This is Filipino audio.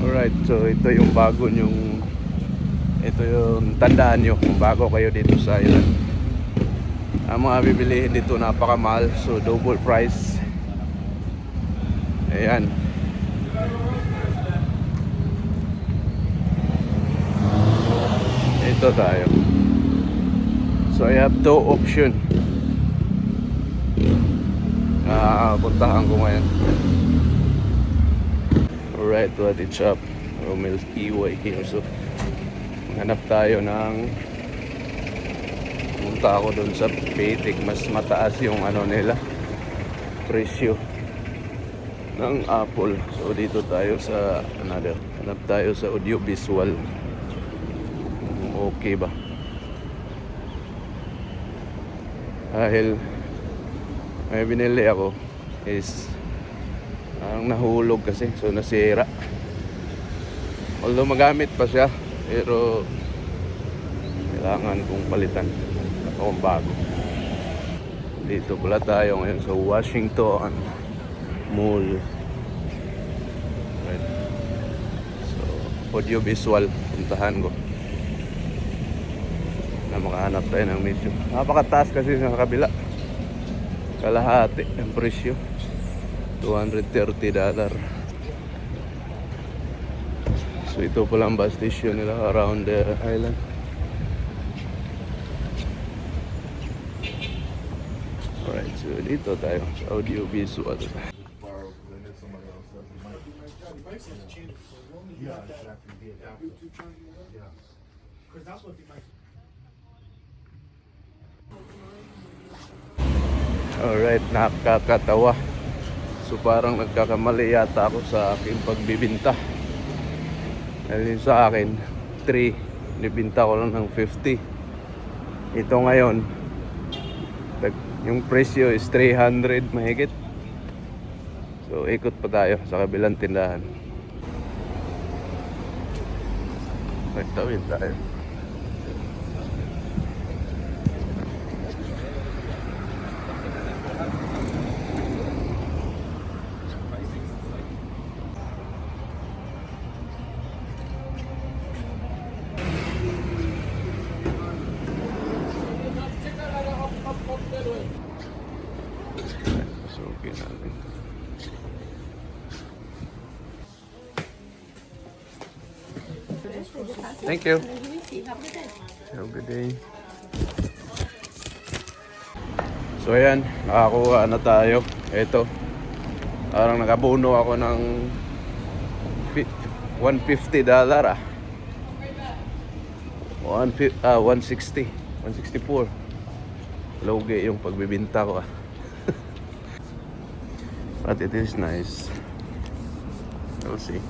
Alright, so ito yung bago yung tandaan nyo kung bago kayo dito sa island. Ang mga bibilihin dito napakamahal, so double price. Ayan. Ito tayo. So I have two option. Puntahan ko ngayon. Alright, what it's up. Romel Iway here. So hanap tayo ng, punta ako dun sa Pitik. Mas mataas yung ano nila, presyo ng Apple. So dito tayo sa another. Hanap tayo sa audiovisual. Okay ba? Dahil may binili ako is ang nahulog kasi, so nasira. Although magamit pa siya, pero kailangan kong palitan o bago. Dito pala tayo ngayon sa Washington Mall. Right. So audiovisual, puntahan ko na makahanap tayo ng medyo napakataas kasi sa kabila. Kalahati ang presyo, $230. So ito pala ang bus station nila around the island. Alright, so dito tayo sa audiovisual. Alright, nakakatawa. So parang nagkakamali yata ako sa aking pagbibinta. Dahil sa akin 3, nibinta ko lang ng 50. Ito ngayon, yung presyo is 300 mahigit. So ikot pa tayo sa kabilang tindahan. Nagtawid tayo. So okay natin. Thank you. Have a good day. So ayan, nakakuha na tayo. Ito, parang nakabuno ako ng $150 $160, $164. Logi yung pagbibinta ko but it is nice. We'll see.